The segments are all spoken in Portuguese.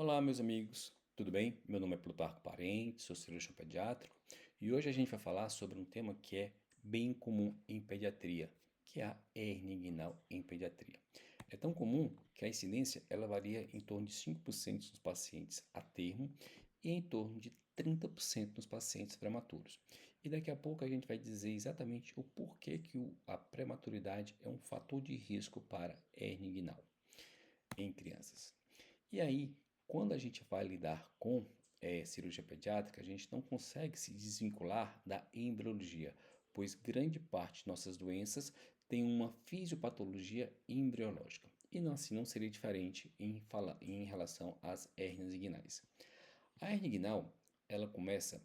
Olá, meus amigos, tudo bem? Meu nome é Plutarco Parente, sou cirurgião pediátrico e hoje a gente vai falar sobre um tema que é bem comum em pediatria, que é a hérnia inguinal em pediatria. É tão comum que a incidência ela varia em torno de 5% dos pacientes a termo e em torno de 30% nos pacientes prematuros. E daqui a pouco a gente vai dizer exatamente o porquê que a prematuridade é um fator de risco para hérnia inguinal em crianças. E aí, quando a gente vai lidar com cirurgia pediátrica, a gente não consegue se desvincular da embriologia, pois grande parte de nossas doenças tem uma fisiopatologia embriológica. E não, assim não seria diferente em relação às hérnias inguinais. A hernia inguinal, ela começa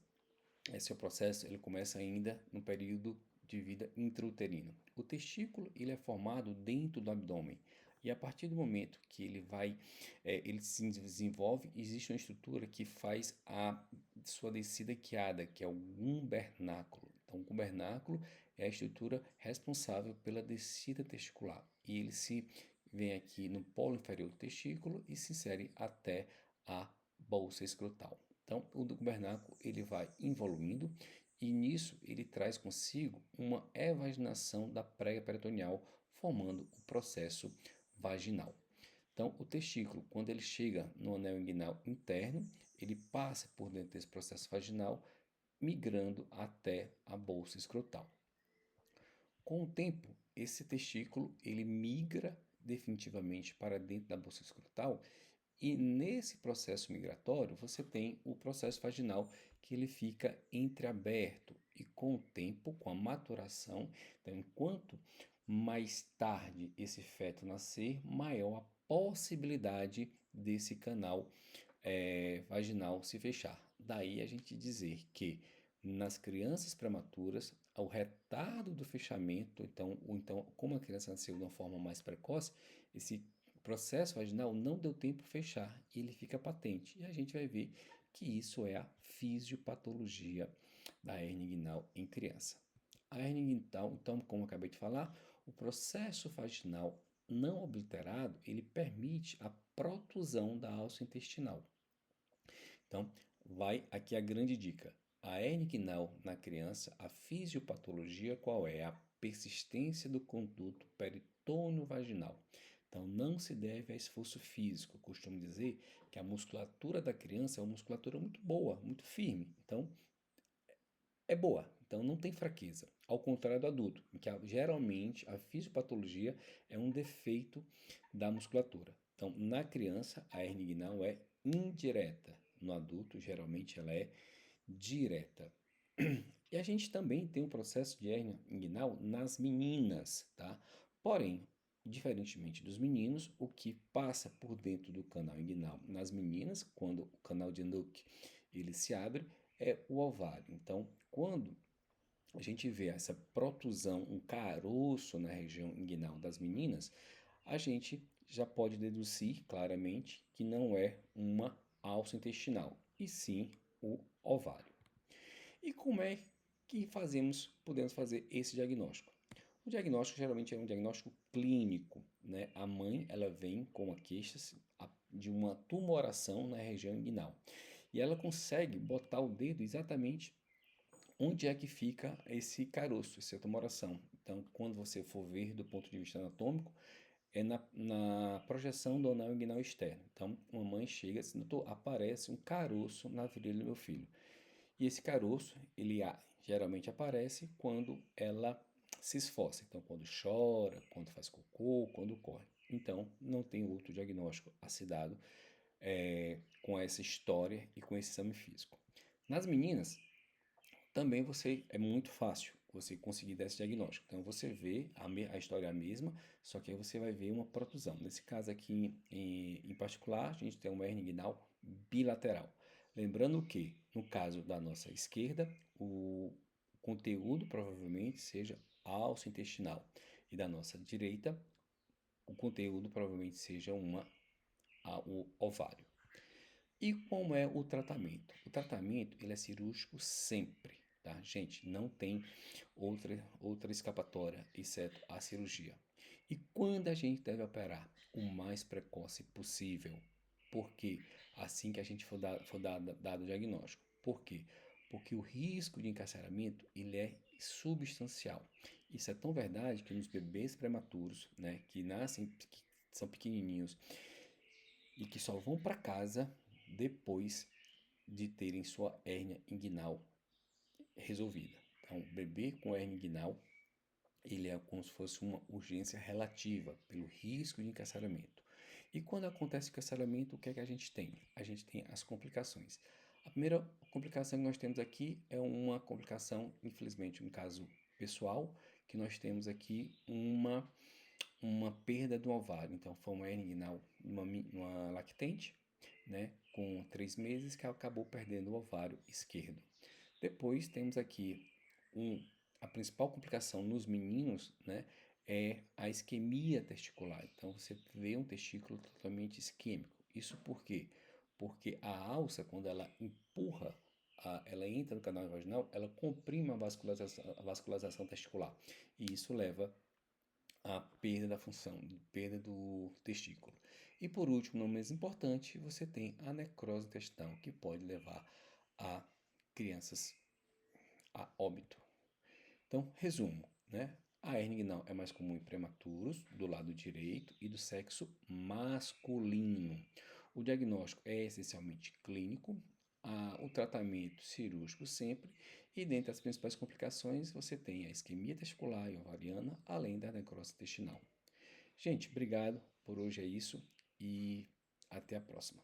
esse é o processo, ele começa ainda no período de vida intrauterino. O testículo ele é formado dentro do abdômen e a partir do momento que ele se desenvolve, existe uma estrutura que faz a sua descida quiada, que é o gumbernáculo. Então, o gumbernáculo é a estrutura responsável pela descida testicular e ele se vem aqui no polo inferior do testículo e se insere até a bolsa escrotal. Então, o gubernáculo ele vai evoluindo e nisso ele traz consigo uma evaginação da prega peritoneal, formando o processo vaginal. Então, o testículo, quando ele chega no anel inguinal interno, ele passa por dentro desse processo vaginal, migrando até a bolsa escrotal. Com o tempo, esse testículo ele migra definitivamente para dentro da bolsa escrotal e nesse processo migratório, você tem o processo vaginal que ele fica entreaberto e com o tempo, com a maturação, então enquanto mais tarde esse feto nascer, maior a possibilidade desse canal vaginal se fechar. Daí a gente dizer que nas crianças prematuras, o retardo do fechamento, então como a criança nasceu de uma forma mais precoce, esse o processo vaginal não deu tempo de fechar e ele fica patente. E a gente vai ver que isso é a fisiopatologia da hernia inguinal em criança. A hernia inguinal, então, como eu acabei de falar, o processo vaginal não obliterado, ele permite a protusão da alça intestinal. Então, vai aqui a grande dica. A hernia inguinal na criança, a fisiopatologia qual é? A persistência do conduto peritônio vaginal. Então, não se deve a esforço físico. Eu costumo dizer que a musculatura da criança é uma musculatura muito boa, muito firme. Então, é boa. Então, não tem fraqueza. Ao contrário do adulto, em que geralmente a fisiopatologia é um defeito da musculatura. Então, na criança, a hernia inguinal é indireta. No adulto, geralmente, ela é direta. E a gente também tem um processo de hérnia inguinal nas meninas, tá? Porém, diferentemente dos meninos, o que passa por dentro do canal inguinal nas meninas, quando o canal de Enoch ele se abre, é o ovário. Então, quando a gente vê essa protusão, um caroço na região inguinal das meninas, a gente já pode deduzir claramente que não é uma alça intestinal, e sim o ovário. E como é que podemos fazer esse diagnóstico? O diagnóstico geralmente é um diagnóstico clínico, né? A mãe, ela vem com uma queixa de uma tumoração na região inguinal. E ela consegue botar o dedo exatamente onde é que fica esse caroço, essa tumoração. Então, quando você for ver do ponto de vista anatômico, é na projeção do anel inguinal externo. Então, uma mãe chega assim, doutor, aparece um caroço na virilha do meu filho. E esse caroço, geralmente aparece quando ela se esforça. Então, quando chora, quando faz cocô, quando corre. Então, não tem outro diagnóstico a ser dado com essa história e com esse exame físico. Nas meninas, também é muito fácil você conseguir dar esse diagnóstico. Então, você vê a história é a mesma, só que aí você vai ver uma protusão. Nesse caso aqui, em particular, a gente tem uma hernia inguinal bilateral. Lembrando que, no caso da nossa esquerda, o conteúdo provavelmente seja alça intestinal. E da nossa direita, o conteúdo provavelmente seja o ovário. E como é o tratamento? O tratamento ele é cirúrgico sempre, tá? Gente, não tem outra escapatória, exceto a cirurgia. E quando a gente deve operar? O mais precoce possível. Porque assim que a gente for dado o diagnóstico. Por quê? Porque o risco de encarceramento ele é substancial. Isso é tão verdade que nos bebês prematuros, né, que nascem, que são pequenininhos e que só vão para casa depois de terem sua hérnia inguinal resolvida. Então, o bebê com hérnia inguinal, ele é como se fosse uma urgência relativa pelo risco de encarceramento. E quando acontece o encarceramento, o que é que a gente tem? A gente tem as complicações. A primeira complicação que nós temos aqui é uma complicação, infelizmente, um caso pessoal, que nós temos aqui uma perda do ovário. Então, foi uma hernia inguinal numa lactente, né, com 3 meses, que acabou perdendo o ovário esquerdo. Depois temos aqui a principal complicação nos meninos, né, é a isquemia testicular. Então você vê um testículo totalmente isquêmico. Isso por quê? Porque a alça, quando ela empurra, ela entra no canal vaginal, ela comprime a vascularização testicular. E isso leva à perda da função, perda do testículo. E por último, não menos importante, você tem a necrose intestinal, que pode levar a crianças a óbito. Então, resumo, né? A hernia inguinal é mais comum em prematuros, do lado direito e do sexo masculino. O diagnóstico é essencialmente clínico, o tratamento cirúrgico sempre, e dentre as principais complicações você tem a isquemia testicular e ovariana, além da necrose intestinal. Gente, obrigado por hoje é isso e até a próxima.